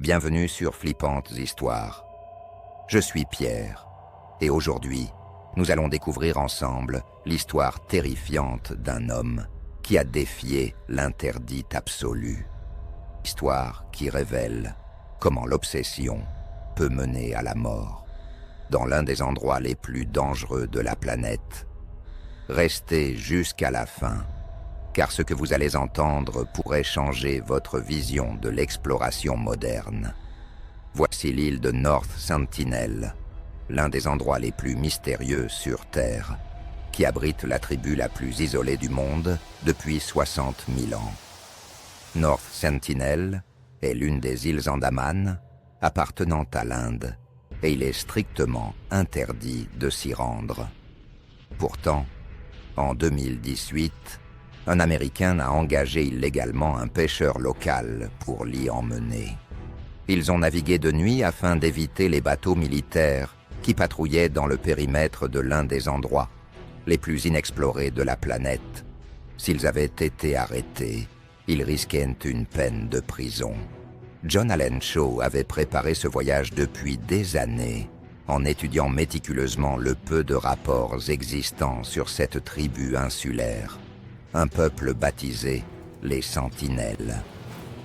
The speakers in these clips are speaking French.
Bienvenue sur Flippantes Histoires. Je suis Pierre, et aujourd'hui, nous allons découvrir ensemble l'histoire terrifiante d'un homme qui a défié l'interdit absolu. Histoire qui révèle comment l'obsession peut mener à la mort, dans l'un des endroits les plus dangereux de la planète. Restez jusqu'à la fin, car ce que vous allez entendre pourrait changer votre vision de l'exploration moderne. Voici l'île de North Sentinel, l'un des endroits les plus mystérieux sur Terre, qui abrite la tribu la plus isolée du monde depuis 60 000 ans. North Sentinel est l'une des îles Andaman appartenant à l'Inde, et il est strictement interdit de s'y rendre. Pourtant, en 2018, un Américain a engagé illégalement un pêcheur local pour l'y emmener. Ils ont navigué de nuit afin d'éviter les bateaux militaires qui patrouillaient dans le périmètre de l'un des endroits les plus inexplorés de la planète. S'ils avaient été arrêtés, ils risquaient une peine de prison. John Allen Shaw avait préparé ce voyage depuis des années, en étudiant méticuleusement le peu de rapports existants sur cette tribu insulaire. Un peuple baptisé les Sentinelles.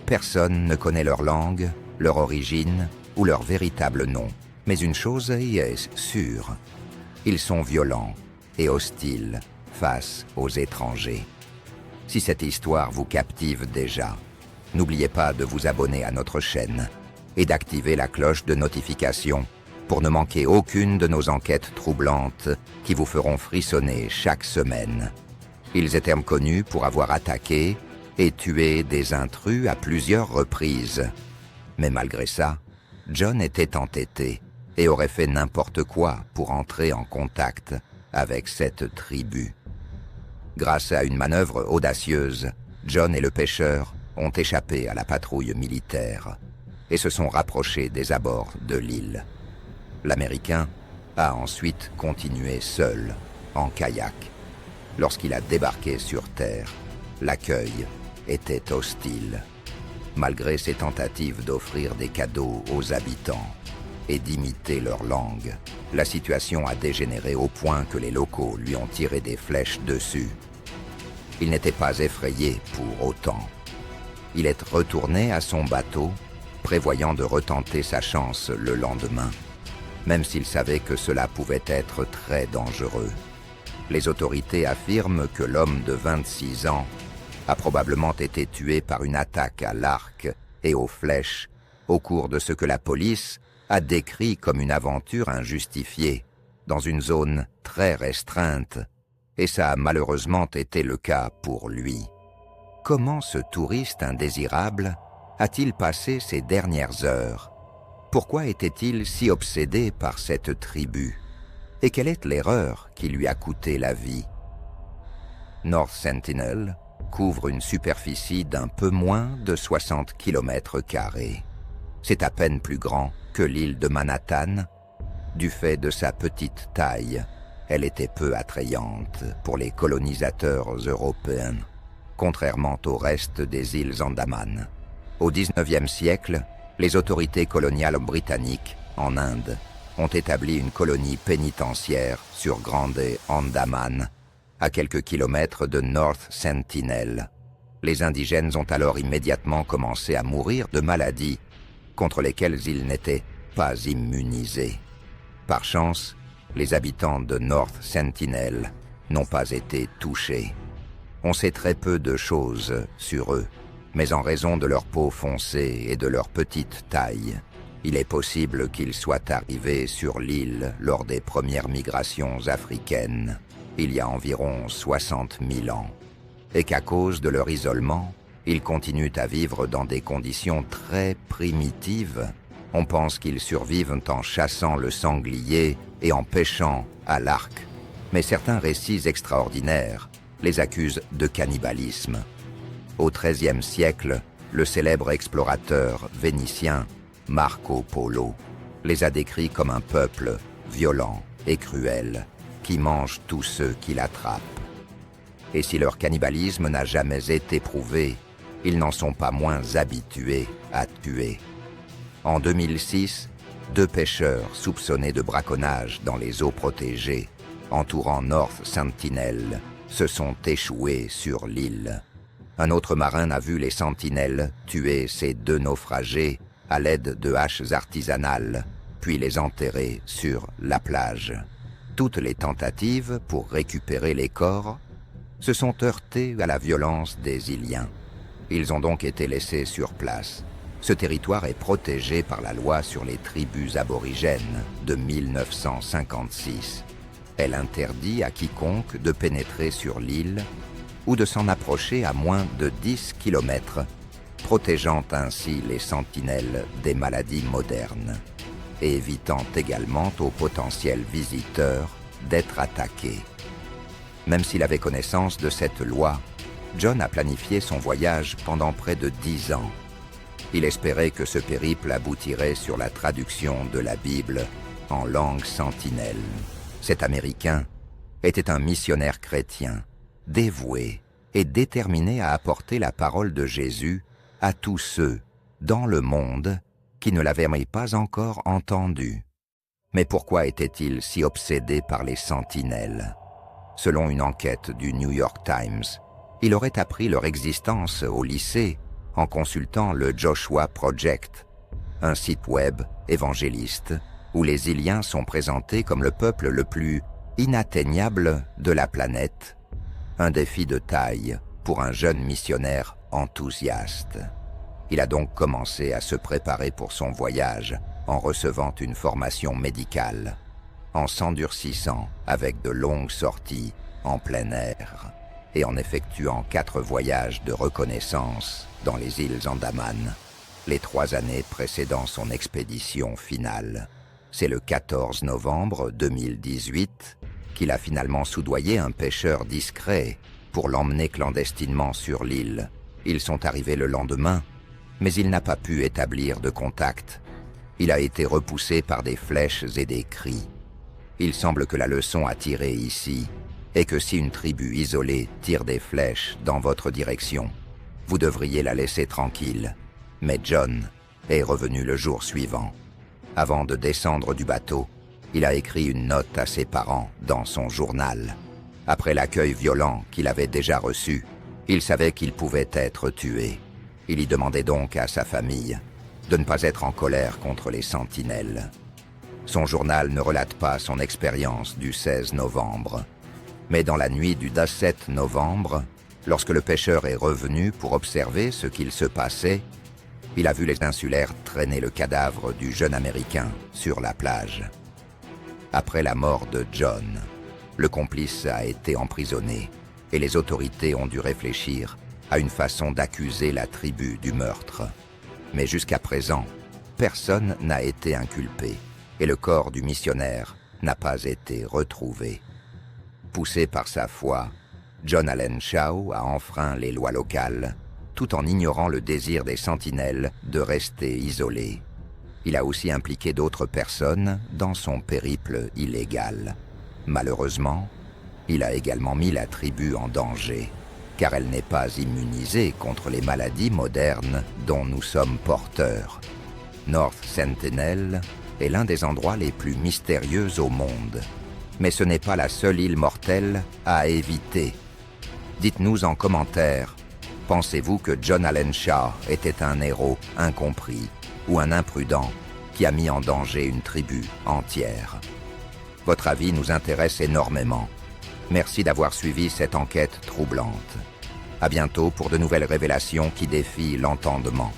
Personne ne connaît leur langue, leur origine ou leur véritable nom, mais une chose y est sûre. Ils sont violents et hostiles face aux étrangers. Si cette histoire vous captive déjà, n'oubliez pas de vous abonner à notre chaîne et d'activer la cloche de notification pour ne manquer aucune de nos enquêtes troublantes qui vous feront frissonner chaque semaine. Ils étaient connus pour avoir attaqué et tué des intrus à plusieurs reprises. Mais malgré ça, John était entêté et aurait fait n'importe quoi pour entrer en contact avec cette tribu. Grâce à une manœuvre audacieuse, John et le pêcheur ont échappé à la patrouille militaire et se sont rapprochés des abords de l'île. L'Américain a ensuite continué seul, en kayak. Lorsqu'il a débarqué sur Terre, l'accueil était hostile. Malgré ses tentatives d'offrir des cadeaux aux habitants et d'imiter leur langue, la situation a dégénéré au point que les locaux lui ont tiré des flèches dessus. Il n'était pas effrayé pour autant. Il est retourné à son bateau, prévoyant de retenter sa chance le lendemain, même s'il savait que cela pouvait être très dangereux. Les autorités affirment que l'homme de 26 ans a probablement été tué par une attaque à l'arc et aux flèches au cours de ce que la police a décrit comme une aventure injustifiée dans une zone très restreinte, et ça a malheureusement été le cas pour lui. Comment ce touriste indésirable a-t-il passé ces dernières heures? Pourquoi était-il si obsédé par cette tribu? Et quelle est l'erreur qui lui a coûté la vie? North Sentinel couvre une superficie d'un peu moins de 60 km². C'est à peine plus grand que l'île de Manhattan. Du fait de sa petite taille, elle était peu attrayante pour les colonisateurs européens, contrairement au reste des îles Andaman. Au XIXe siècle, les autorités coloniales britanniques, en Inde, ont établi une colonie pénitentiaire sur Grande Andaman, à quelques kilomètres de North Sentinel. Les indigènes ont alors immédiatement commencé à mourir de maladies contre lesquelles ils n'étaient pas immunisés. Par chance, les habitants de North Sentinel n'ont pas été touchés. On sait très peu de choses sur eux, mais en raison de leur peau foncée et de leur petite taille, il est possible qu'ils soient arrivés sur l'île lors des premières migrations africaines, il y a environ 60 000 ans, et qu'à cause de leur isolement, ils continuent à vivre dans des conditions très primitives. On pense qu'ils survivent en chassant le sanglier et en pêchant à l'arc, mais certains récits extraordinaires les accusent de cannibalisme. Au XIIIe siècle, le célèbre explorateur vénitien Marco Polo les a décrits comme un peuple violent et cruel qui mange tous ceux qui l'attrapent. Et si leur cannibalisme n'a jamais été prouvé, ils n'en sont pas moins habitués à tuer. En 2006, 2 pêcheurs soupçonnés de braconnage dans les eaux protégées entourant North Sentinel se sont échoués sur l'île. Un autre marin a vu les sentinelles tuer ces 2 naufragés à l'aide de haches artisanales, puis les enterrer sur la plage. Toutes les tentatives pour récupérer les corps se sont heurtées à la violence des Iliens. Ils ont donc été laissés sur place. Ce territoire est protégé par la loi sur les tribus aborigènes de 1956. Elle interdit à quiconque de pénétrer sur l'île ou de s'en approcher à moins de 10 km, protégeant ainsi les sentinelles des maladies modernes et évitant également aux potentiels visiteurs d'être attaqués. Même s'il avait connaissance de cette loi, John a planifié son voyage pendant près de 10 ans. Il espérait que ce périple aboutirait sur la traduction de la Bible en langue sentinelle. Cet Américain était un missionnaire chrétien, dévoué et déterminé à apporter la parole de Jésus à tous ceux dans le monde qui ne l'avaient pas encore entendu. Mais pourquoi était-il si obsédé par les sentinelles? Selon une enquête du New York Times, il aurait appris leur existence au lycée en consultant le Joshua Project, un site web évangéliste où les Iliens sont présentés comme le peuple le plus inatteignable de la planète, un défi de taille pour un jeune missionnaire enthousiaste. Il a donc commencé à se préparer pour son voyage en recevant une formation médicale, en s'endurcissant avec de longues sorties en plein air et en effectuant 4 voyages de reconnaissance dans les îles Andaman, les 3 années précédant son expédition finale. C'est le 14 novembre 2018 qu'il a finalement soudoyé un pêcheur discret pour l'emmener clandestinement sur l'île. Ils sont arrivés le lendemain, mais il n'a pas pu établir de contact. Il a été repoussé par des flèches et des cris. Il semble que la leçon à tirer ici est que si une tribu isolée tire des flèches dans votre direction, vous devriez la laisser tranquille. Mais John est revenu le jour suivant. Avant de descendre du bateau, il a écrit une note à ses parents dans son journal. Après l'accueil violent qu'il avait déjà reçu, il savait qu'il pouvait être tué. Il y demandait donc à sa famille de ne pas être en colère contre les sentinelles. Son journal ne relate pas son expérience du 16 novembre. Mais dans la nuit du 17 novembre, lorsque le pêcheur est revenu pour observer ce qu'il se passait, il a vu les insulaires traîner le cadavre du jeune Américain sur la plage. Après la mort de John, le complice a été emprisonné et les autorités ont dû réfléchir à une façon d'accuser la tribu du meurtre. Mais jusqu'à présent, personne n'a été inculpé et le corps du missionnaire n'a pas été retrouvé. Poussé par sa foi, John Allen Chau a enfreint les lois locales tout en ignorant le désir des sentinelles de rester isolés. Il a aussi impliqué d'autres personnes dans son périple illégal. Malheureusement, il a également mis la tribu en danger, car elle n'est pas immunisée contre les maladies modernes dont nous sommes porteurs. North Sentinel est l'un des endroits les plus mystérieux au monde, mais ce n'est pas la seule île mortelle à éviter. Dites-nous en commentaire, pensez-vous que John Allen Chau était un héros incompris ou un imprudent qui a mis en danger une tribu entière? Votre avis nous intéresse énormément. Merci d'avoir suivi cette enquête troublante. À bientôt pour de nouvelles révélations qui défient l'entendement.